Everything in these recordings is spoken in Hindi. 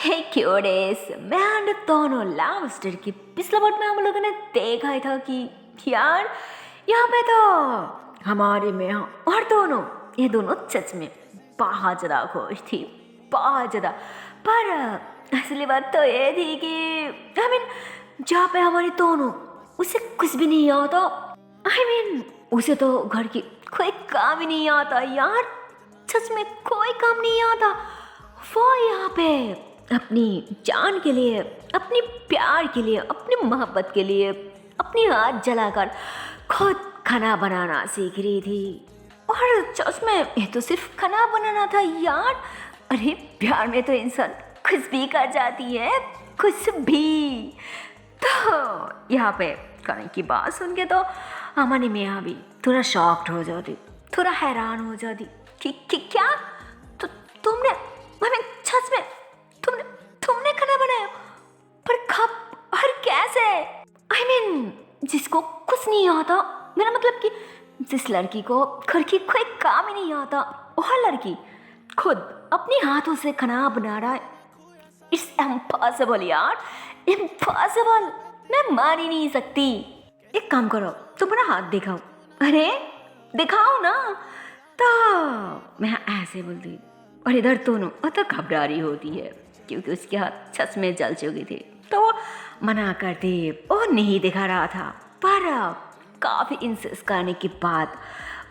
हे क्यूरेस, मैं एंड दोनों लॉबस्टर की पिछले बार में हम लोगों ने देखा ही था कि यार यहाँ पे तो हमारे में और दोनों ये दोनों सच में बहुत ज़्यादा खुश थी, बहुत ज़्यादा। पर असली बात तो ये थी कि आई मीन जहाँ पे हमारे दोनों उसे कुछ भी नहीं आता। आई मीन उसे तो घर की कोई काम ही नहीं आता यार, सच में कोई काम नहीं आता। वो यहाँ पे अपनी जान के लिए, अपनी प्यार के लिए, अपनी मोहब्बत के लिए अपनी हाथ जलाकर खुद खाना बनाना सीख रही थी। और सच में ये तो सिर्फ खाना बनाना था यार। अरे प्यार में तो इंसान कुछ भी कर जाती है, कुछ भी। तो यहाँ पे खाने की बात सुन के तो हमारी मियाँ भी थोड़ा शॉक्ड हो जाती, थोड़ा हैरान हो जाती कि क्या तो तुमने, आई मीन सच में तुमने तुमने खाना बनाया? पर कब और कैसे? आई मीन जिसको कुछ नहीं आता, मेरा मतलब कि जिस लड़की को घर की कोई काम ही नहीं आता, वह लड़की खुद अपने हाथों से खाना बना रहा है। इट्स इम्पॉसिबल यार, इम्पॉसिबल। मैं मान ही नहीं सकती। एक काम करो, तुम्हारा हाथ दिखाओ। अरे दिखाओ ना। तो मैं ऐसे बोलती और इधर दोनों तो घबरा रही होती है क्योंकि उसके हाथ सच में जल चुके थे। तो वो मना करते वो नहीं दिखा रहा था, पर काफ़ी इंसिस्ट करने के बाद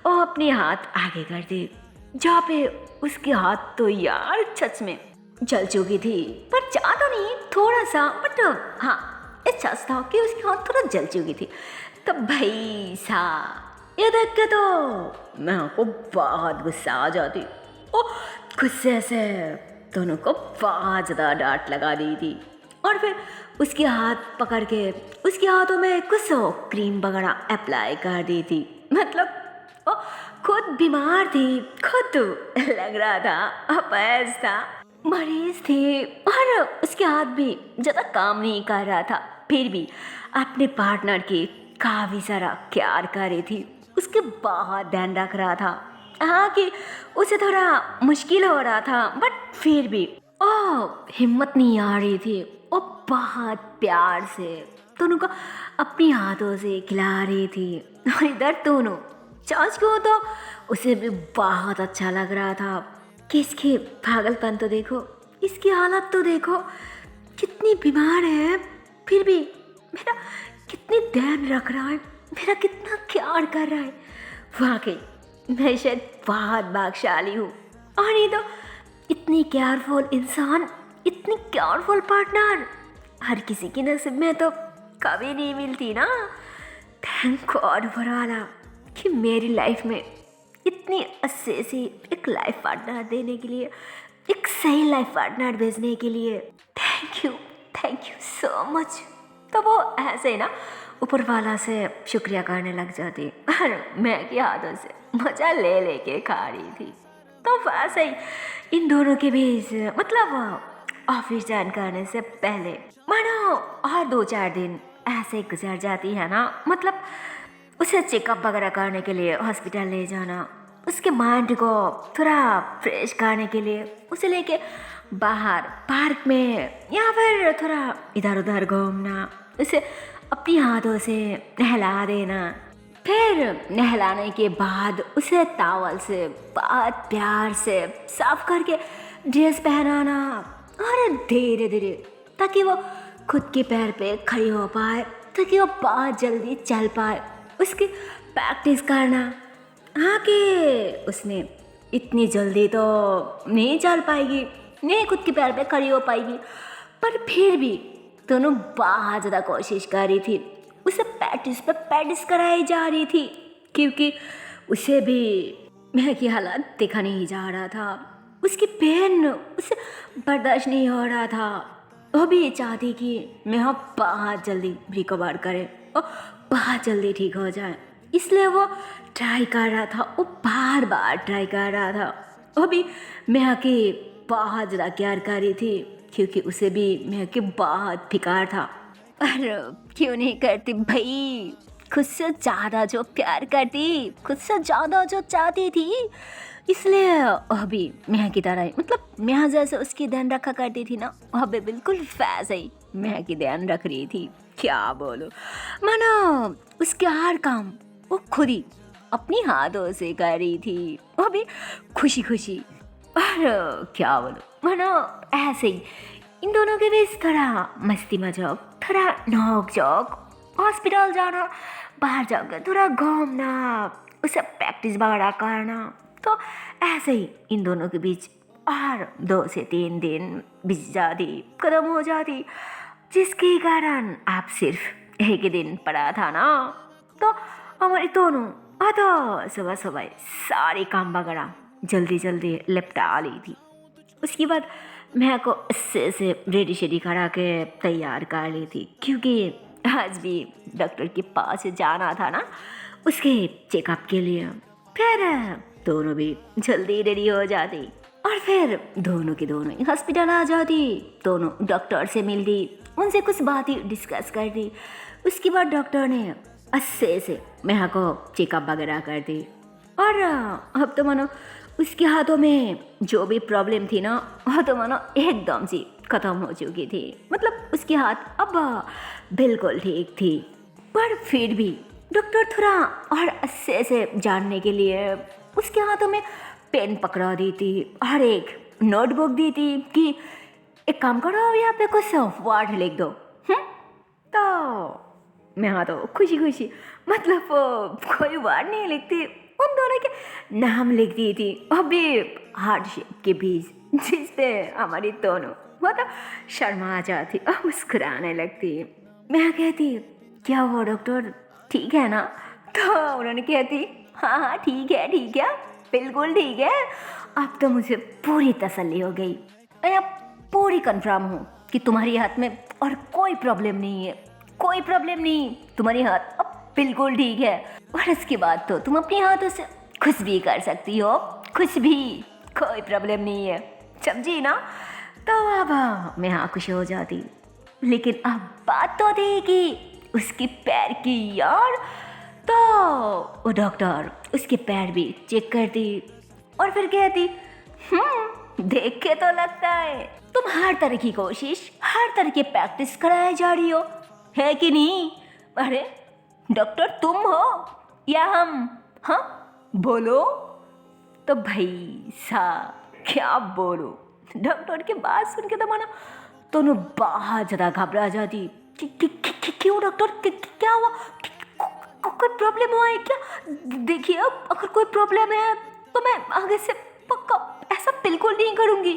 वो अपने हाथ आगे करते जहाँ पे उसके हाथ तो यार सच में जल चुकी थी, पर ज़्यादा नहीं, थोड़ा सा। बट हाँ ये सच था कि उसके हाथ थोड़ा जल चुकी थी। तो भाई सा ये देख के तो मैं को बहुत गुस्सा आ जाती। ओ गुस्से से दोनों को बहुत ज़्यादा डांट लगा दी थी और फिर उसके हाथ पकड़ के उसके हाथों में कुछ क्रीम वगैरह अप्लाई कर दी थी। मतलब वो खुद बीमार थी, खुद लग रहा था अपैस था, मरीज थी और उसके हाथ भी ज़्यादा काम नहीं कर रहा था। फिर भी अपने पार्टनर की काफ़ी सारा केयर कर रही थी, उसके बहुत ध्यान रख रहा था। हाँ कि उसे थोड़ा मुश्किल हो रहा था, बट फिर भी हिम्मत नहीं आ रही थी। वो बहुत प्यार से दोनों को अपनी हाथों से खिला रही थी। और इधर दोनों चाच को तो उसे भी बहुत अच्छा लग रहा था कि इसकी पागलपन तो देखो, इसकी हालत तो देखो, कितनी बीमार है फिर भी मेरा कितनी ध्यान रख रहा है, मेरा कितना प्यार कर रहा है। वाकई मैं शायद बहुत भाग्यशाली हूँ। और ये तो इतनी केयरफुल इंसान, इतनी केयरफुल पार्टनर हर किसी की नसीब में तो कभी नहीं मिलती ना। थैंक गॉड वरवाला कि मेरी लाइफ में इतनी अच्छे सी एक लाइफ पार्टनर देने के लिए, एक सही लाइफ पार्टनर भेजने के लिए थैंक यू सो मच। तो वो ऐसे ही ना ऊपर वाला से शुक्रिया करने लग जाती और मैं के हाथों से मज़ा ले लेके खा रही थी। तो वैसे ही इन दोनों के बीच मतलब ऑफिस ज्वाइन करने से पहले मानो और 2-4 दिन ऐसे गुजर जाती है ना। मतलब उसे चेकअप वगैरह करने के लिए हॉस्पिटल ले जाना, उसके माइंड को थोड़ा फ्रेश करने के लिए उसे लेके बाहर पार्क में या फिर थोड़ा इधर उधर घूमना, उसे अपनी हाथों से नहला देना। फिर नहलाने के बाद उसे टॉवल से बहुत प्यार से साफ करके ड्रेस पहनाना और धीरे धीरे ताकि वो खुद के पैर पे खड़ी हो पाए, ताकि वो बहुत जल्दी चल पाए, उसकी प्रैक्टिस करना। हाँ कि उसने इतनी जल्दी तो नहीं चल पाएगी, नहीं खुद के पैर पे खड़ी हो पाएगी, पर फिर भी दोनों बहुत ज़्यादा कोशिश कर रही थी। उसे प्रैक्टिस पे प्रैक्टिस कराई जा रही थी क्योंकि उसे भी मैं की हालत देखा नहीं जा रहा था, उसकी पेन उसे बर्दाश्त नहीं हो रहा था। वो भी चाहती कि मैं बहुत जल्दी रिकवर करे और बहुत जल्दी ठीक हो जाए, इसलिए वो ट्राई कर रहा था, वो बार बार ट्राई कर रहा था। वो भी मैं की बहुत ज़्यादा केयर कर रही थी क्योंकि उसे भी मैं के बहुत फिकार था। पर क्यों नहीं करती भाई, खुद से ज़्यादा जो प्यार करती, खुद से ज़्यादा जो चाहती थी, इसलिए अभी मैं की तरह ही, मतलब मैं जैसे उसकी ध्यान रखा करती थी ना, अभी बिल्कुल वैसे ही मैं की ध्यान रख रही थी। क्या बोलो, मानो उसके हर काम वो खुद ही अपनी हाथों से कर रही थी, अभी खुशी खुशी। और क्या बोलो, मानो ऐसे ही इन दोनों के बीच थोड़ा मस्ती मजाक, थोड़ा नोक झोंक, हॉस्पिटल जाना, बाहर जाकर थोड़ा घूमना, उसे प्रैक्टिस वगैरह करना। तो ऐसे ही इन दोनों के बीच और 2 से 3 दिन बीत जाती, खत्म हो जाती, जिसके कारण आप सिर्फ एक ही दिन पड़ा था ना। तो हमारे दोनों तो सुबह सुबह सारे काम वगैरह जल्दी जल्दी निपटा ली थी। उसके बाद मैं को अच्छे से रेडी शेडी करा के तैयार कर ली थी, क्योंकि आज भी डॉक्टर के पास जाना था ना, उसके चेकअप के लिए। फिर दोनों भी जल्दी रेडी हो जाती और फिर दोनों के दोनों ही हॉस्पिटल आ जाती, दोनों डॉक्टर से मिलती, उनसे कुछ बातें डिस्कस कर दी। उसके बाद डॉक्टर ने अच्छे से मेहा को चेकअप वगैरह कर दी। और अब तो मानो उसके हाथों में जो भी प्रॉब्लम थी ना, वो तो मानो एकदम से ख़त्म हो चुकी थी। मतलब उसके हाथ अब बिल्कुल ठीक थी। पर फिर भी डॉक्टर थोड़ा और अच्छे से जानने के लिए उसके हाथों में पेन पकड़ा दी थी और एक नोटबुक दी थी कि एक काम करो, यहाँ पे कुछ वर्ड लिख दो। तो मैं हाँ तो खुशी खुशी, मतलब कोई वर्ड नहीं लिखती, उन दोनों के नाम लिख दी थी अभी हार्ट शेप के बीच, जिस पे हमारी दोनों मतलब शर्मा जाती और मुस्कुराने लगती। मैं कहती क्या हुआ डॉक्टर, ठीक है ना? तो उन्होंने कहती हाँ हाँ ठीक है बिल्कुल ठीक है। अब तो मुझे पूरी तसल्ली हो गई, मैं अब पूरी कंफर्म हूँ कि तुम्हारे हाथ में और कोई प्रॉब्लम नहीं है, कोई प्रॉब्लम नहीं, तुम्हारे हाथ अब बिल्कुल ठीक है। और इसके बाद तो तुम अपने हाथों से कुछ भी कर सकती हो, कुछ भी, कोई प्रॉब्लम नहीं है, समझी ना? तो अब मैं हाँ खुश हो जाती। लेकिन अब बात तो थी कि उसके पैर की यार। तो वो डॉक्टर उसके पैर भी चेक करती और फिर कहती देख के तो लगता है तुम हर तरह की कोशिश, हर तरह की प्रैक्टिस कराए जा रही हो, है कि नहीं? अरे डॉक्टर तुम हो या हम? हाँ बोलो। तो भाई साहब क्या बोलो, डॉक्टर की बात सुन के तो मानो दोनों बहुत ज़्यादा घबरा जाती। क्यों डॉक्टर, क्या हुआ? कोई प्रॉब्लम हुआ है क्या? देखिए अगर कोई प्रॉब्लम है तो मैं आगे से पक्का ऐसा बिल्कुल नहीं करूँगी।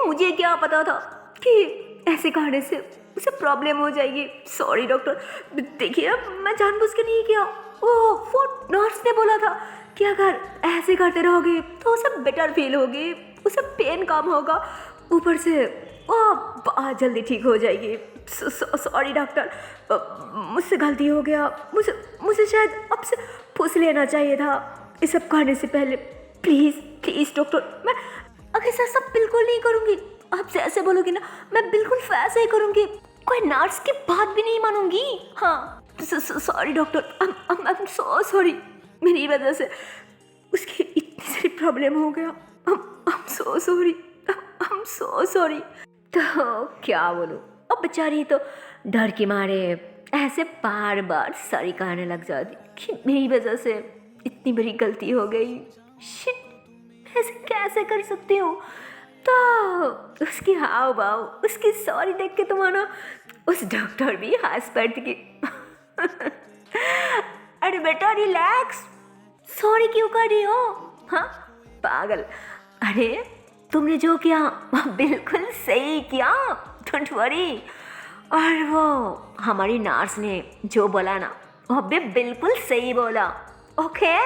मुझे क्या पता था कि ऐसे कहने से उसे प्रॉब्लम हो जाएगी। सॉरी डॉक्टर, देखिए मैं जानबूझ के नहीं किया। वो नर्स ने बोला था कि अगर ऐसे करते रहोगे तो उसे बेटर फील होगी, उसे पेन कम होगा, ऊपर से वो बहुत जल्दी ठीक हो जाएगी। सॉरी डॉक्टर, मुझसे गलती हो गया, मुझे शायद आपसे पूछ लेना चाहिए था ये सब करने से पहले। प्लीज़ डॉक्टर, मैं आगे से सब बिल्कुल नहीं करूँगी। आप जैसे बोलोगी ना मैं बिल्कुल वैसे ही करूँगी, कोई नर्स की बात भी नहीं मानूंगी। हाँ sorry doctor, I am so sorry, मेरी वजह से उसकी इतनी सारी प्रॉब्लम हो गया। I am so sorry. तो क्या बोलूं, अब बेचारी तो डर के मारे ऐसे बार बार सॉरी कहने लग जाती कि मेरी वजह से इतनी बड़ी गलती हो गई। शिट, ऐसे कैसे कर सकती हूँ? तो उसकी हाव भाव, उसकी सॉरी देख के तो मानो उस डॉक्टर भी हंस पड़ती कि अरे बेटा रिलैक्स, सॉरी क्यों कर रही हो? हाँ पागल, अरे तुमने जो किया बिल्कुल सही किया, डोंट वरी। और वो हमारी नर्स ने जो बोला ना वो भी बिल्कुल सही बोला। ओके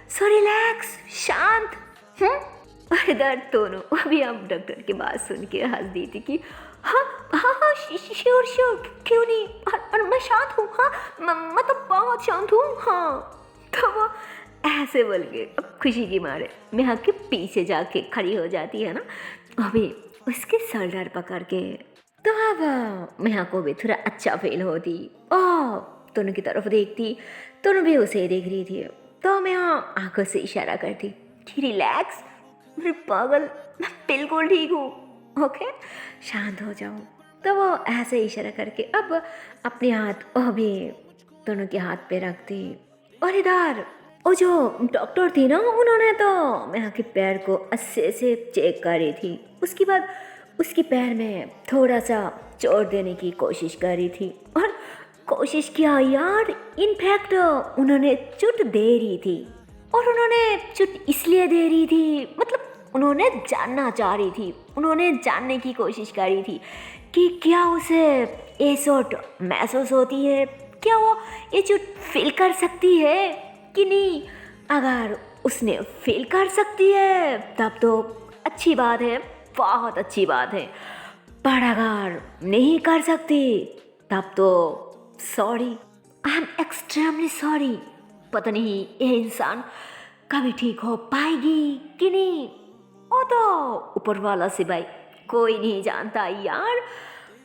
सो रिलैक्स, शांत। इधर दोनों अभी हम डॉक्टर की बात सुन के हंस दी थी कि हाँ श्योर क्यों नहीं, और मैं शांत हूँ। हाँ मैं तो बहुत शांत हूँ। हाँ तो वो ऐसे बोल के अब खुशी की मारे मेहा के पीछे जाके खड़ी हो जाती है ना, अभी उसके शोल्डर पकड़ के। तो अब मेहा को भी थोड़ा अच्छा फील होती और दोनों की तरफ देखती, दोनों भी उसे देख रही थी। तो मैं आंखों से इशारा करती कि रिलैक्स, अरे पागल, मैं बिल्कुल ठीक हूँ, ओके, शांत हो जाओ। तो वो ऐसे इशारा करके अब अपने हाथ अभी दोनों के हाथ पे रख दी। और इधर वो जो डॉक्टर थी ना, उन्होंने तो मेरा के पैर को अच्छे से चेक करी थी। उसके बाद उसके पैर में थोड़ा सा चोट देने की कोशिश करी थी, और कोशिश किया यार, इनफैक्ट उन्होंने चोट दे रही थी। और उन्होंने चोट इसलिए दे रही थी, मतलब उन्होंने जानना चाह रही थी, उन्होंने जानने की कोशिश करी थी कि क्या उसे ये चोट महसूस होती है, क्या वो ये चोट फील कर सकती है कि नहीं। अगर उसने फील कर सकती है तब तो अच्छी बात है, बहुत अच्छी बात है। पर अगर नहीं कर सकती तब तो sorry, I am extremely sorry. पता नहीं ये इंसान कभी ठीक हो पाएगी कि नहीं, वो तो ऊपर वाला से भाई कोई नहीं जानता यार।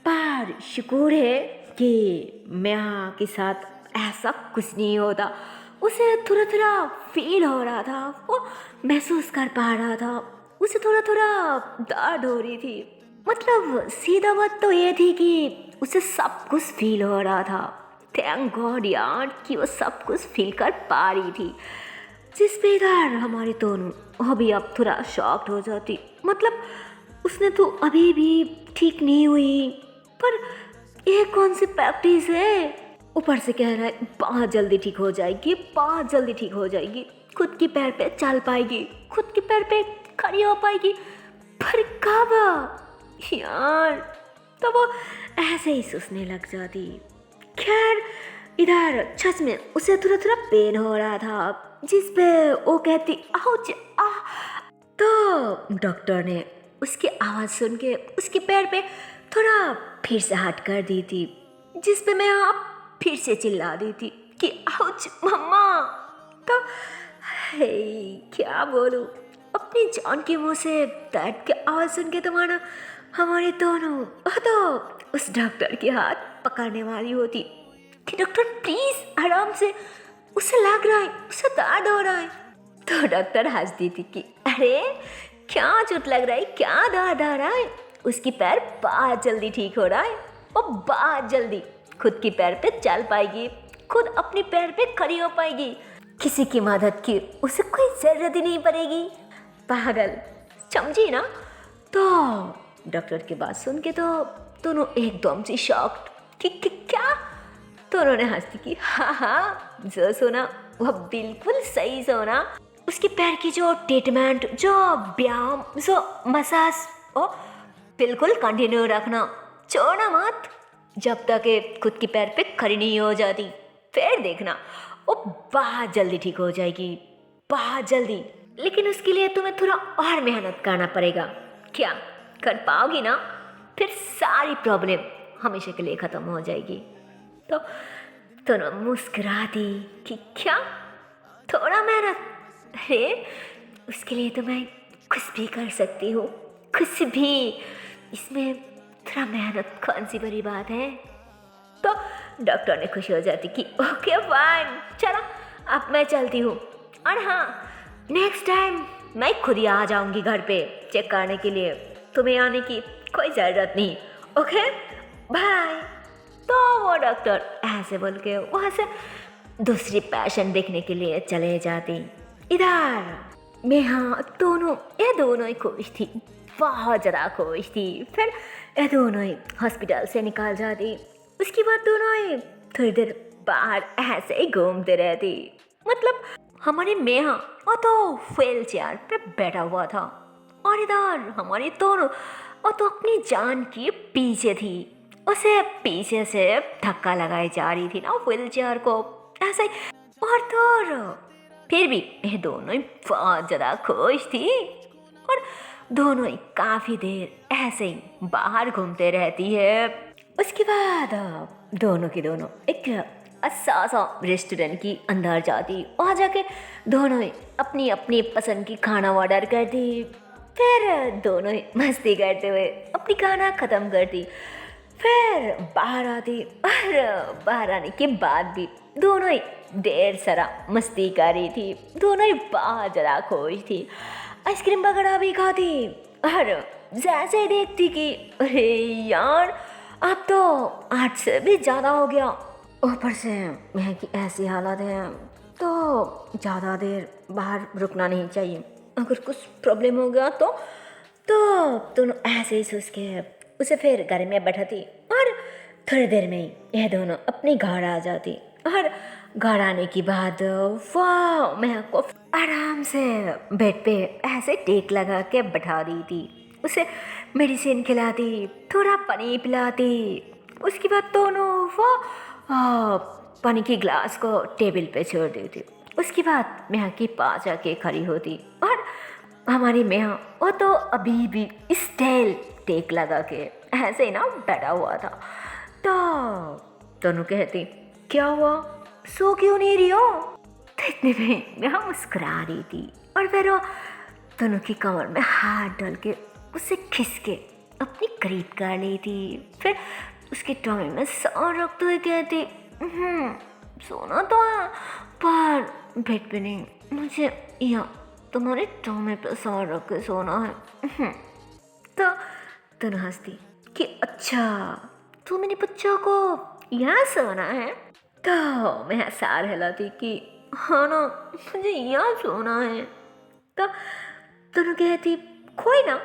पर शुक्र है कि मैया के साथ ऐसा कुछ नहीं होता। उसे थोड़ा थोड़ा फील हो रहा था, वो महसूस कर पा रहा था, उसे थोड़ा थोड़ा दर्द हो रही थी। मतलब सीधा बात तो ये थी कि उसे सब कुछ फील हो रहा था। थैंक गॉड यार कि वो सब कुछ फील कर पा रही थी। जिस पे इधर हमारी दोनों अभी अब थोड़ा शॉक्ड हो जाती। मतलब उसने तो अभी भी ठीक नहीं हुई, पर ये कौन सी प्रैक्टिस है। ऊपर से कह रहा है बहुत जल्दी ठीक हो जाएगी, बहुत जल्दी ठीक हो जाएगी, खुद के पैर पे चल पाएगी, खुद के पैर पे खड़ी हो पाएगी। पर कब यार, तो वो ऐसे ही सोचने लग जाती। खैर इधर सच में उसे थोड़ा थोड़ा पेन हो रहा था, जिस पे वो कहती आउच आ। तो डॉक्टर ने उसकी आवाज़ सुन के उसके पैर पे थोड़ा फिर से हाथ कर दी थी, जिस पे मैं आप फिर से चिल्ला दी थी कि आउच मम्मा। तो हे क्या बोलूं, अपनी जान के मुंह से दर्द की आवाज़ सुन के तुम्हारा हमारे दोनों तो उस डॉक्टर के हाथ पकड़ने वाली होती कि डॉक्टर प्लीज आराम से, उसे लग रहा है, उसे दर्द हो रहा है। तो डॉक्टर हंसती थी कि अरे क्या चोट लग रहा है, क्या दर्द आ रहा है, उसकी पैर बहुत जल्दी ठीक हो रहा है, वो बहुत जल्दी खुद की पैर पे चल पाएगी, खुद अपने पैर पे खड़ी हो पाएगी, किसी की मदद की उसे कोई जरूरत ही नहीं पड़ेगी। पागल, समझी ना। तो डॉक्टर की बात सुन के तो दोनों एकदम से शॉक्ड कि क्या। तो उन्होंने हंसती की हाँ जो सुना वह बिल्कुल सही सुना। उसके पैर की जो ट्रीटमेंट, जो व्यायाम, जो मसाज, वो बिल्कुल कंटिन्यू रखना, छोड़ना मत जब तक ये खुद की पैर पे खड़ी नहीं हो जाती। फिर देखना वो बहुत जल्दी ठीक हो जाएगी, बहुत जल्दी। लेकिन उसके लिए तुम्हें थोड़ा और मेहनत करना पड़ेगा। क्या कर पाओगी ना, फिर सारी प्रॉब्लम हमेशा के लिए ख़त्म हो जाएगी। तो दोनों मुस्कुराती कि क्या थोड़ा मेहनत, अरे उसके लिए तो मैं कुछ भी कर सकती हूँ, कुछ भी, इसमें थोड़ा मेहनत कौन सी बड़ी बात है। तो डॉक्टर ने खुश हो जाती कि ओके फाइन, चलो अब मैं चलती हूँ, और हाँ नेक्स्ट टाइम मैं खुद ही आ जाऊँगी घर पे चेक करने के लिए, तुम्हें आने की कोई ज़रूरत नहीं, ओके बाय। तो वो डॉक्टर ऐसे बोल के वहाँ से दूसरी पेशेंट देखने के लिए चले जाती। इधर मैं हाँ ये दोनों ही खुश थी, बहुत ज़्यादा खुश थी। फिर ये दोनों ही हॉस्पिटल से निकल जाती। उसके बाद दोनों ही थोड़ी देर बाहर ऐसे ही घूमते रहती। मतलब हमारी मेहा वो तो व्हील चेयर पे बैठा हुआ था, और इधर हमारी दोनों वो तो अपनी जान के पीछे थी, उसे पीछे से धक्का लगाई जा रही थी ना व्हील चेयर को ऐसे ही। और तो फिर भी ये दोनों ही बहुत ज़्यादा खुश थी, और दोनों ही काफ़ी देर ऐसे ही बाहर घूमते रहती है। उसके बाद दोनों की दोनों एक अच्छा सा रेस्टोरेंट की अंदर जाती। वहाँ जाके दोनों ही अपनी अपनी पसंद की खाना ऑर्डर करती। फिर दोनों ही मस्ती करते हुए अपनी खाना ख़त्म करती। फिर बाहर आती और बाहर आने के बाद भी दोनों ही ढेर सारा मस्ती कर रही थी, दोनों ही बहुत ज़्यादा खुश थी। आइसक्रीम वगैरह भी खाती और जैसे ही देखती कि अरे यार अब तो 8 से भी ज़्यादा हो गया, ऊपर से महक की ऐसी हालत है तो ज़्यादा देर बाहर रुकना नहीं चाहिए, अगर कुछ प्रॉब्लम हो गया तो दोनों ऐसे ही सोच के उसे फिर घर में बैठाती और थोड़ी देर में ही यह दोनों अपने घर आ जाती। और घर आने के बाद वाह महक को आराम से बेड पे ऐसे टेक लगा के बैठा दी थी, उसे मेडिसिन खिलाती, थोड़ा पानी पिलाती। उसके बाद दोनों वो पानी के ग्लास को टेबल पे छोड़ देती। उसके बाद महक के पास आके खड़ी होती और हमारी महक वो तो अभी भी स्टाइल टेक लगा के ऐसे ही ना बैठा हुआ था। तो दोनों कहती क्या हुआ, सो क्यों नहीं रही हो? तो इतने में महक मुस्कुरा रही थी और फिर वो दोनों की कमर में हाथ डाल के उसे खिस के अपनी करीब कर ली थी। फिर उसके टॉमी में सर रखते हुए कहती सोना तो है पर बेड पे नहीं, मुझे यहाँ तुम्हारे टॉमी पे सर रख के सोना है। तो दोनों हंसती कि अच्छा तू मेरे बच्चों को यहाँ सोना है। तो मैं सार हिलाती कि हाँ ना मुझे यहाँ सोना है। तो दोनों कहती कोई ना,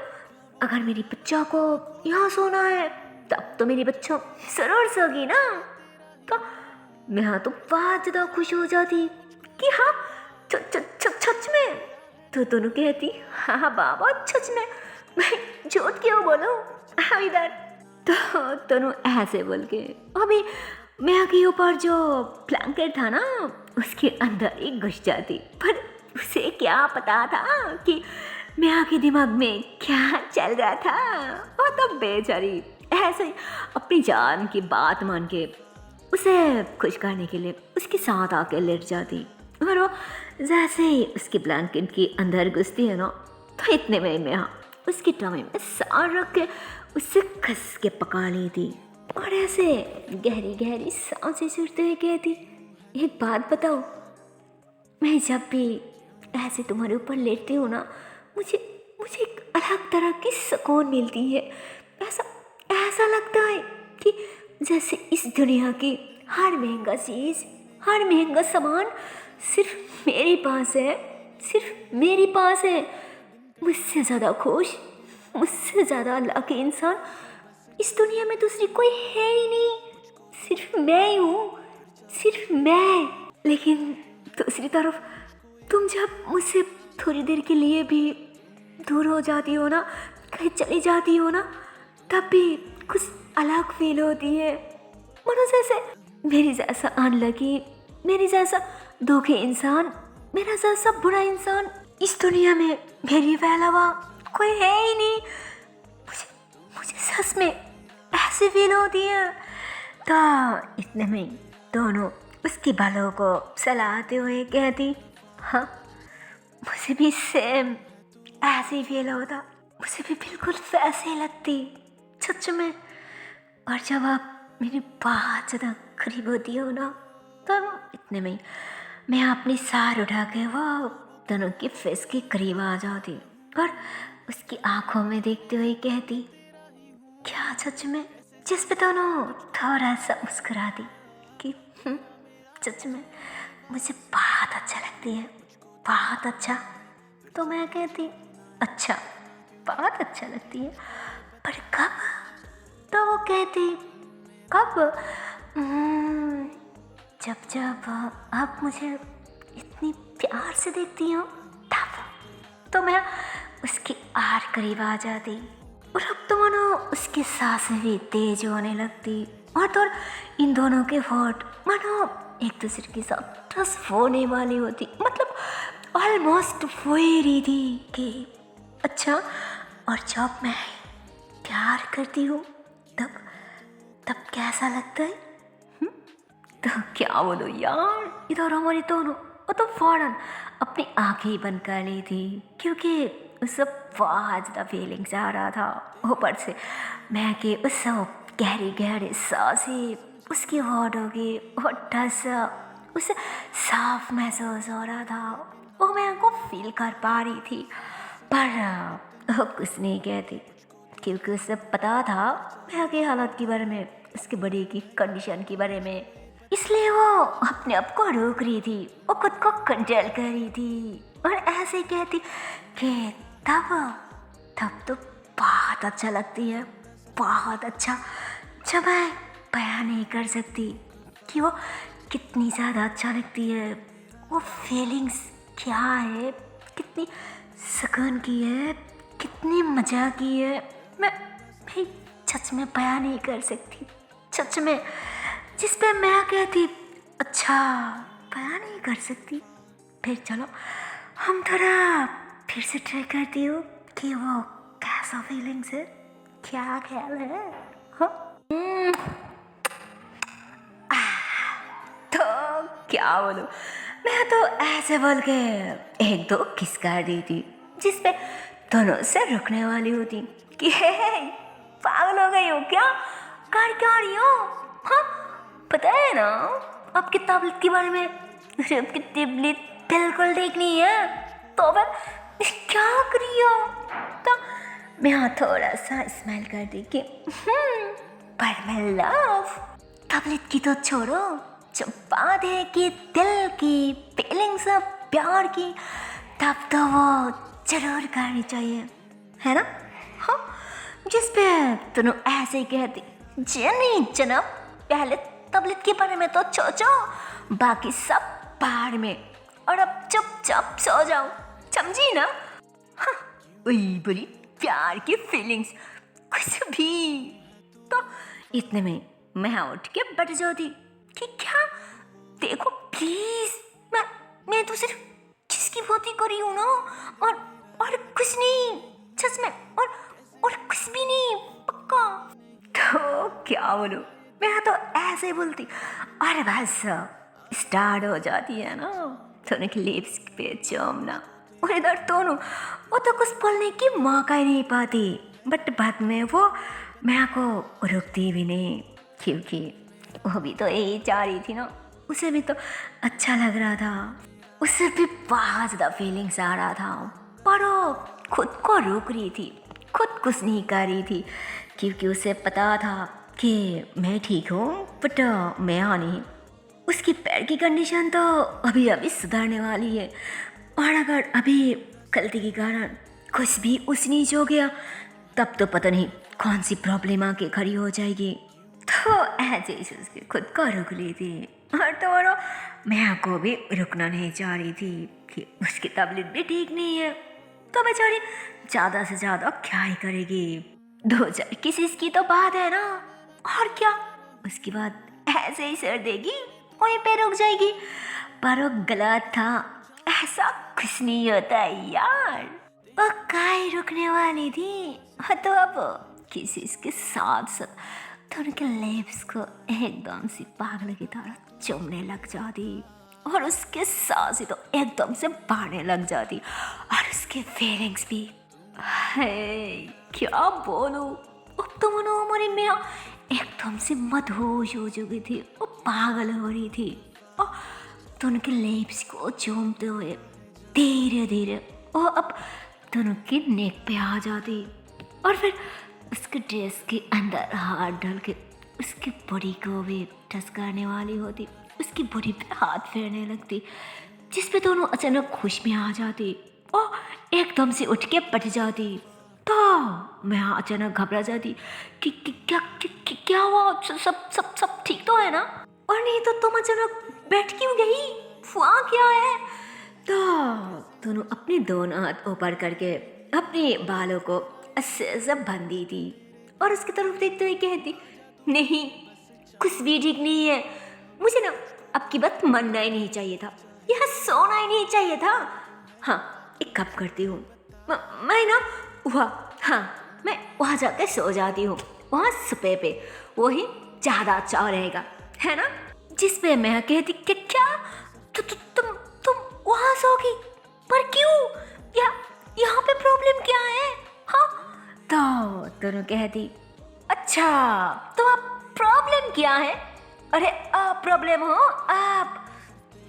अगर मेरी बच्चा को यहाँ सोना है तब तो मेरी बच्चा जरूर सोगी ना। तो मैं तो बहुत ज़्यादा खुश हो जाती कि हाँ सच में। तो दोनों कहती हाँ बाबा सच में, मैं झूठ क्यों बोलूं, हाँ इधर। तो दोनों ऐसे बोल के अभी मैं के ऊपर जो ब्लैंकेट था ना उसके अंदर ही घुस जाती। पर उसे क्या पता था कि मैं के दिमाग में क्या चल रहा था। वो तो बेचारी ऐसे ही अपनी जान की बात मान के उसे खुश करने के लिए उसके साथ आके लेट जाती। और वो जैसे ही उसके ब्लैंकेट के अंदर घुसती है ना तो इतने में मैं उसकी टमी में सार रख के उससे कस के पका ली थी और ऐसे गहरी गहरी सांसें छूटते हुए कहती एक बात बताओ, मैं जब भी ऐसे तुम्हारे ऊपर लेटती हूँ ना मुझे मुझे एक अलग तरह की सुकून मिलती है। ऐसा ऐसा लगता है कि जैसे इस दुनिया की हर महंगा चीज़, हर महंगा सामान सिर्फ मेरे पास है, सिर्फ मेरे पास है। मुझसे ज़्यादा खुश, मुझसे ज़्यादा लकी इंसान इस दुनिया में दूसरी कोई है ही नहीं, सिर्फ मैं ही हूँ, सिर्फ मैं। लेकिन दूसरी तरफ तुम जब मुझसे थोड़ी देर के लिए भी दूर हो जाती हो ना, कहीं चली जाती हो ना, तब भी कुछ अलग फील होती है। मानो जैसे मेरी जैसा अनलकी, मेरी जैसा धोखे इंसान, मेरा जैसा बुरा इंसान इस दुनिया में मेरे अलावा कोई है ही नहीं। मुझे सच में ऐसी फील होती है। तो इतने में दोनों उसके बालों को सहलाते हुए कहती हाँ मुझे भी सेम ऐसे ही फील होता, मुझे भी बिल्कुल वैसे ही लगती सच में। और जब आप मेरी बहुत ज़्यादा करीब होती हो ना तो इतने में मैं अपनी सार उठा के वो दोनों के फेस के करीब आ जाती और उसकी आंखों में देखते हुए कहती क्या सच में, जिस पे दोनों थोड़ा सा मुस्कुराती कि सच में मुझे बहुत अच्छा लगती है, बहुत अच्छा। तो मैं कहती अच्छा बहुत अच्छा लगती है, पर कब? तो वो कहती कब? जब जब आप मुझे इतनी प्यार से देखती हो तब। तो मैं उसकी आर करीब आ जाती और अब तो मानो उसकी सांसें भी तेज होने लगती और तो इन दोनों के होठ मानो एक दूसरे के साथ टस होने वाली होती, मतलब ऑलमोस्ट हो ही रही थी कि अच्छा। और जब मैं प्यार करती हूँ तब तब कैसा लगता है? तो क्या बोलो यार, इधर हमारी दोनों वो तो फौरन अपनी आंखें बंद कर ली थी क्योंकि उस सब बहुत ज़्यादा फीलिंग्स आ रहा था। ऊपर से मैं कि उस सब गहरी गहरी सांसें उसकी होठों की होठा सा उसे साफ महसूस हो रहा था। वो मैं को फील कर पा रही थी, पर वो कुछ नहीं कहती क्योंकि उसे पता था मैं की हालत के बारे में, उसके बॉडी की कंडीशन के बारे में। इसलिए वो अपने आप को रोक रही थी, वो खुद को कंट्रोल कर रही थी और ऐसे कहती कि तब तब तो बहुत अच्छा लगती है, बहुत अच्छा, जब मैं बयान नहीं कर सकती कि वो कितनी ज़्यादा अच्छा लगती है। वो फीलिंग्स क्या है, कितनी सुकून की है, कितनी मज़ा की है, मैं भी सच में बयान नहीं कर सकती, सच में। जिस पे मैं कहती अच्छा बयान नहीं कर सकती। फिर चलो हम थोड़ा फिर से ट्राई करती हूँ कि वो कैसा फीलिंग्स है, क्या ख्याल है। हाँ? तो क्या बोलूं, मैं तो ऐसे बोल के एक दो किस कर दी थी जिसपे दोनों से रुकने वाली होती कि हे पागल हो गई हो क्या, कर क्या रही हो। हाँ पता है ना आपकी टैबलेट के बारे में, आपकी टैबलेट बिल्कुल ठीक नहीं है, तो फिर क्या करी हो। तो मैं थोड़ा सा स्माइल कर दी कि पर मैं लव टैबलेट की तो छोड़ो, जो बात है कि दिल की फीलिंग्स प्यार की, तब तो वो जरूर करनी चाहिए, है ना। हाँ जिस पे तुम ऐसे ही कहती नहीं जनाब, पहले टैबलेट के बारे में तो सोचो, बाकी सब बाहर में, और अब चुपचाप सो जाओ, समझी ना। हाँ वही बड़ी प्यार की फीलिंग्स कुछ भी। तो इतने में मैं उठ के बैठ जाती कि क्या देखो प्लीज, मैं तो सिर्फ जिसकी बात ही करी हूँ ना, और कुछ नहीं, सच में, और कुछ भी नहीं, पक्का। तो क्या बोलूं, मैं तो ऐसे बोलती अरे बस स्टार्ट हो जाती है ना दोनों की लिप्स पे चूमना, और इधर दोनों वो तो कुछ बोलने की मौका ही नहीं पाती, बट बाद में वो मैं को रुकती भी नहीं क्योंकि वो भी तो यही चाह रही थी ना, उसे भी तो अच्छा लग रहा था, उसे भी बहुत ज़्यादा फीलिंग्स आ रहा था, पर वो खुद को रोक रही थी, खुद कुछ नहीं कर रही थी क्योंकि उसे पता था कि मैं ठीक हूँ बट मैं नहीं। उसकी पैर की कंडीशन तो अभी अभी सुधारने वाली है, और अगर अभी गलती के कारण कुछ भी ऊंच नीच हो गया तब तो पता नहीं कौन सी प्रॉब्लम आके खड़ी हो जाएगी। तो ऐसे ही उसके खुद को रुक ली थी, और तो और मैं को भी रुकना नहीं चाह रही थी कि उसकी तबीयत भी ठीक नहीं है, तो बेचारी ज़्यादा से ज़्यादा क्या ही करेगी, 2-4 किसी की तो बात है ना, और क्या उसके बाद ऐसे ही सर देगी, वहीं पे रुक जाएगी। पर वो गलत था, ऐसा कुछ नहीं होता है यार, वो काहे रुकने वाली थी। तो अब किसी के साथ साथ तो उनके लिप्स को एकदम से पागल की तरह चूमने लग जाती, और उसके सांसें तो एकदम से बढ़ने लग जाती, और उसके फीलिंग्स भी है क्या बोलूं। अब तो मनो हमारी मियाँ एकदम से मदहोश हो चुकी थी, वो पागल हो रही थी, और तो उनके लिप्स को चूमते हुए धीरे धीरे वो अब दोनों की नेक पे आ जाती, और फिर उसके ड्रेस के अंदर हाथ डाल के उसकी बॉडी को भी टच करने वाली होती, उसकी बॉडी पे हाथ फेरने लगती, जिस पे दोनों अचानक खुश में आ जाती और एकदम से उठ के बैठ जाती। तो मैं अचानक घबरा जाती कि क्या हुआ, सब सब सब ठीक तो है ना, और नहीं तो तुम अचानक बैठ क्यों गई, हुआ क्या है। तो दोनों अपने दोनों हाथ ऊपर करके अपने बालों को अच्छे से बांध दी थी, और उसकी तरफ देखते हुए कहती नहीं कुछ भी ठीक नहीं है, मुझे ना आपकी बात मानना ही नहीं चाहिए था, यहाँ सोना ही नहीं चाहिए था। हाँ एक काम करती हूँ, मैं ना मैं वहाँ जाकर सो जाती हूँ, वहाँ सुपे पे वही ज़्यादा अच्छा रहेगा, है ना। जिस पे मैं कहती कि क्या तुम वहाँ सोगी, पर क्यों, यहाँ पे प्रॉब्लम क्या है। हाँ तो दोनों कहती अच्छा, तो आप प्रॉब्लम क्या है? अरे आप प्रॉब्लम हो आप।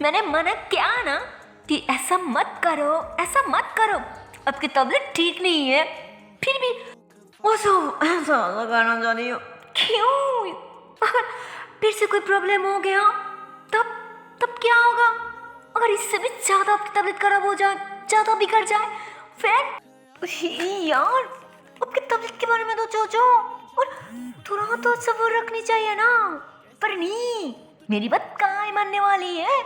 मैंने मना किया ना कि ऐसा मत करो, ऐसा मत करो। आपकी तबीयत ठीक नहीं है, फिर भी ऐसा लगाना चाहती हो क्यों? अगर फिर से कोई प्रॉब्लम हो गया तब तब क्या होगा? अगर इससे भी ज्यादा आपकी तबीयत खराब हो जाए, ज्यादा बिगड़ जाए, फिर यार आपकी तबीयत के बारे में तो सोचो और थोड़ा तो सब्र रखनी चाहिए ना। पर नहीं, मेरी बात कहाँ ही मानने वाली है।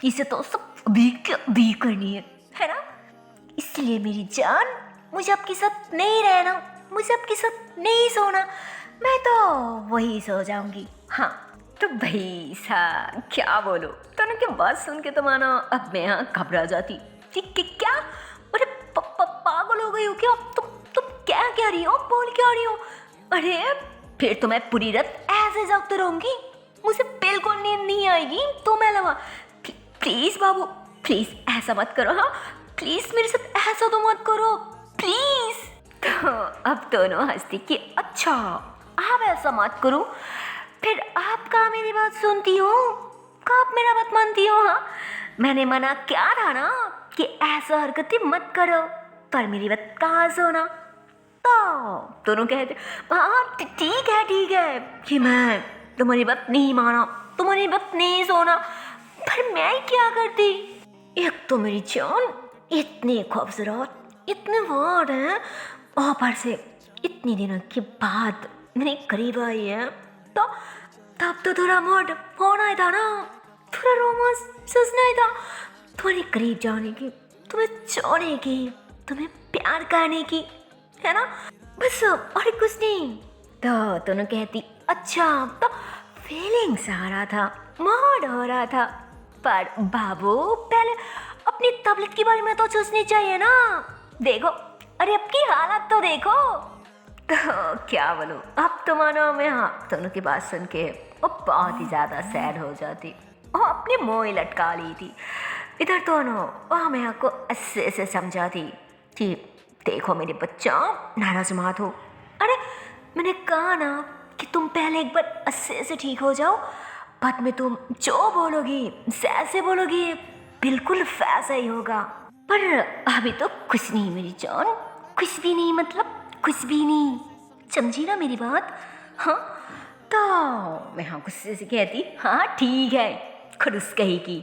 इसे तो सब अभी के अभी करनी है ना? इसलिए मेरी जान, मुझे आपके साथ नहीं रहना, मुझे आपके साथ नहीं सोना, मैं तो वही सो जाऊंगी। हाँ तो भाई सा क्या बोलो, तनु की बात सुन के तो माना अब मैं यहाँ घबरा जाती। ठीक है क्या? अरे पागल हो गई हो क्या? तुम क्या कह रही हो, बोल क्या रही हो? अरे फिर तो मैं पूरी रात ऐसे जागते रहूंगी, मुझे बिल्कुल नींद नहीं आएगी तुम्हें अलावा। प्लीज बाबू, प्लीज ऐसा मत करो। हाँ प्लीज मेरे साथ ऐसा तो मत करो प्लीज। तो अब दोनों हंसती कि अच्छा आप ऐसा मत करो, फिर आप कहाँ मेरी बात सुनती हो, कहाँ आप मेरा बात मानती हो? हाँ मैंने मना क्या था ना कि ऐसा हरकतें मत करो, पर मेरी बात कहाँ सुना? तो दोनों कहते हाँ ठीक है कि मैं तुम्हारी बात नहीं माना, तुम्हारी बात नहीं सुना, पर मैं क्या करती? एक तो मेरी जान इतनी खूबसूरत, इतने वर्ड हैं, ऊपर से इतनी दिनों के बाद मेरे करीब आई है, तो तब तो थोड़ा मूड होना ही था ना, थोड़ा रोमांस सजना ही था, तुम्हारे करीब जाने की, तुम्हें छोड़ने की, तुम्हें प्यार करने की, है ना? बस और कुछ नहीं। तो दोनों कहती अच्छा, तो फीलिंग्स आ रहा था, मूड हो रहा था, पर बाबू पहले अपनी तबीयत के बारे में तो सोचनी चाहिए ना। देखो अरे अब की हालत तो देखो। तो क्या बोलूं, अब तो मानो मैं हाँ दोनों की बात सुन के वो बहुत ही ज़्यादा सैड हो जाती, वो अपनी मोह ही लटका ली थी। इधर दोनों वह मैं आपको अच्छे से समझाती कि देखो मेरे बच्चा नाराज मत हो। अरे मैंने कहा ना कि तुम पहले एक बार अच्छे से ठीक हो जाओ, बाद में तुम जो बोलोगी जैसे बोलोगी बिल्कुल वैसा ही होगा। पर अभी तो कुछ नहीं मेरी जान, कुछ भी नहीं, मतलब कुछ भी नहीं, समझी ना मेरी बात? हाँ तो मैं हाँ गुस्से से कहती हाँ ठीक है, खुद कहेगी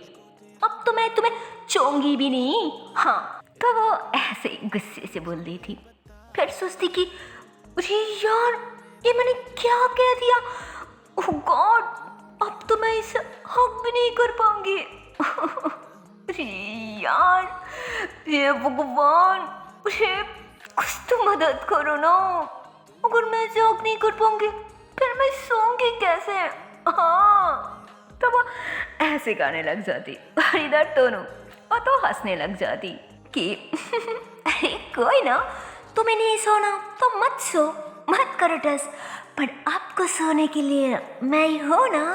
अब तो मैं तुम्हें चोंगी भी नहीं। हाँ तो वो ऐसे गुस्से से बोल रही थी, फिर सोचती कि अरे यार ये मैंने क्या कह दिया, ओह गॉड अब तो मैं इसे हक भी नहीं कर पाऊंगी। अरे यार ये भगवान, अरे कुछ तो मदद करो ना, अगर मैं इसे हक नहीं कर पाऊंगी फिर मैं सोऊंगी कैसे? हाँ तो वो ऐसे गाने लग जाती और इधर दोनों और तो हंसने लग जाती कि अरे कोई ना, तुम्हें नहीं सोना तो मत सो, मत करो टस, पर आपको सोने के लिए मैं ही हूं ना।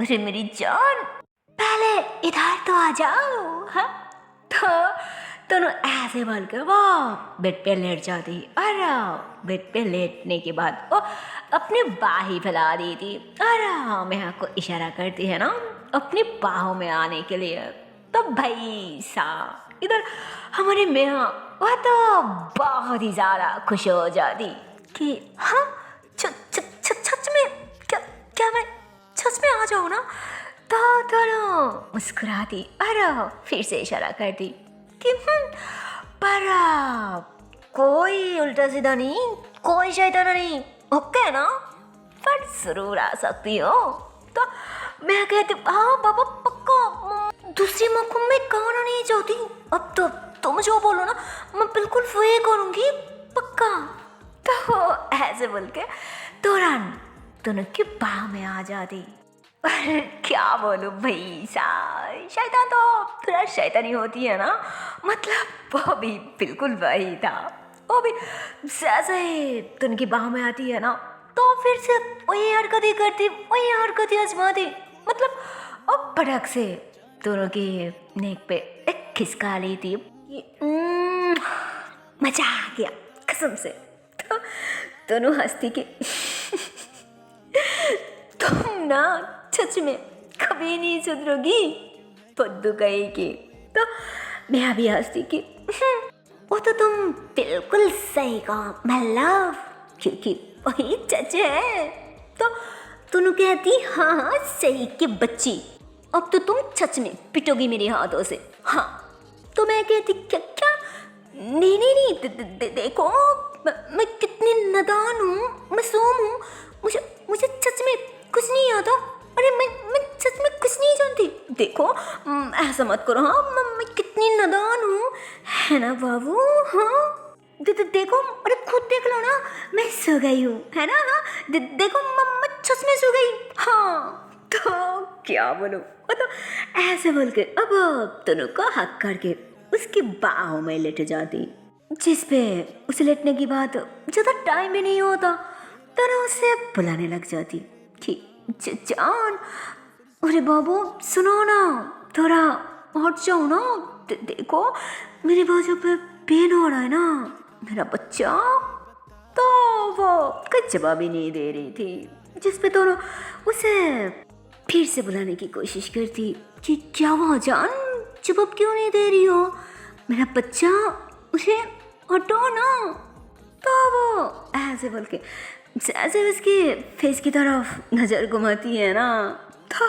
अरे मेरी जान पहले इधर तो आ जाओ। हाँ तो दोनों ऐसे बोल कर वो बेड पे लेट जाती और बेड पे लेटने के बाद वो अपनी बाहें फैला दी थी और मैं आपको इशारा करती है ना अपनी बाहों में आने के लिए। तो भाई साहब इधर हमारी मेहा वह तो बहुत ही ज़्यादा खुश हो जाती कि हाँ सच में क्या क्या मैं सच में आ जाऊँ ना? तो दोनों मुस्कुराती और फिर से इशारा करती कि पर कोई उल्टा सीधा नहीं, कोई शैताना नहीं, ओके ना? पर जरूर आ सकती हो। तो मैं कहती हाँ बाबा पक्का, दूसरी मौकों में कहना नहीं चाहती, अब तो तुम जो बोलो ना मैं बिल्कुल वही करूँगी पक्का। तो ऐसे बोल के तुरंत दोनों की बाह में आ जाती। क्या बोलूं भाई साहब, शैतान तो थोड़ा शैतानी होती है ना, मतलब वो भी बिल्कुल वही था, वो भी जैसे ही उनकी बाह में आती है ना तो फिर से वही हरकतें करती, वही हरकतें आजमाती, मतलब अब पटक से दोनों की नेक पे एक खिसका ली थी। मजा आ गया कसम से। तो दोनों हंसती कि तुम ना सच में कभी नहीं सुधरोगी, फुद्दू कहेगी। तो मैं भी हंसती कि वो तो तुम बिल्कुल सही कहा माय लव, क्योंकि वही सच है। तो तूने कहती हाँ हाँ सही की बच्ची, अब तो तुम सच में पिटोगी मेरे हाथों से। हाँ तो मैं कहती क्या क्या, नहीं नहीं नहीं देखो मैं कितनी नादान हूँ, मासूम हूँ, मुझे मुझे सच में कुछ नहीं आता। अरे मैं सच में कुछ नहीं जानती। देखो ऐसा मत करो। हाँ मैं कितनी नादान हूँ, है ना बाबू। हाँ देखो, अरे खुद देख लो ना, मैं सो गई हूँ, है ना। हाँ देखो मैं सच में सो गई। हाँ तो क्या बोलूं, तो ऐसे बोल के अब दोनों को हक करके उसकी बाहों में लेट जाती, जिस पे उसे लेटने की बात ज़्यादा टाइम भी नहीं होता। तरह उसे बुलाने लग जाती कि जान, अरे बाबू सुनो ना, थोड़ा हट जाओ ना, देखो मेरे बाजू पे पेन हो रहा है ना, मेरा बच्चा। तो वो कुछ जवाब ही नहीं दे रही थी, जिस पे दोनों उसे फिर से बुलाने की कोशिश करती कि क्या हुआ जान, जवाब क्यों नहीं दे रही हो, मेरा बच्चा, उसे हटो ना। तो वो ऐसे बोल के जैसे उसकी फेस की तरफ नज़र घुमाती है ना, तो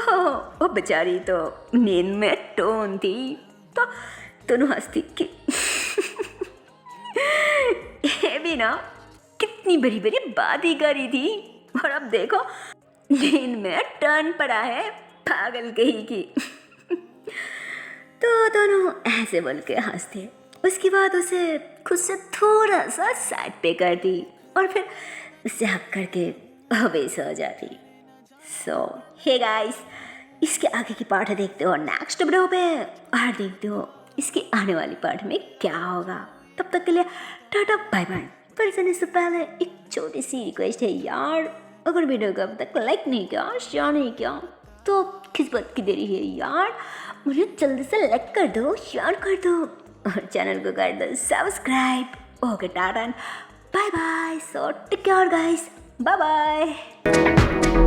वो बेचारी तो नींद में टोन थी। तो दोनों हंसती कि ये भी ना कितनी बड़ी बड़ी बात ही करी थी, और अब देखो नींद में टर्न पड़ा है, पागल कहीं की। तो दोनों ऐसे बोल के हंसते। उसके बाद उसे खुद से थोड़ा सा साइड पे कर दी और फिर उससे हक करके अवे सो जाती। सो हे गाइस, इसके आगे की पार्ट देखते हो नेक्स्ट वीडियो पे, और देखते हो इसकी आने वाली पार्ट में क्या होगा। तब तक के लिए टाटा बाय बाय। पर जाने से पहले एक छोटी सी रिक्वेस्ट है यार, अगर वीडियो को अब तक लाइक नहीं किया, शेयर नहीं किया, तो किस बात की देरी है यार, मुझे जल्दी से लाइक कर दो, शेयर कर दो और चैनल को कर दो subscribe. Okay tata bye bye. So take care guys, bye bye.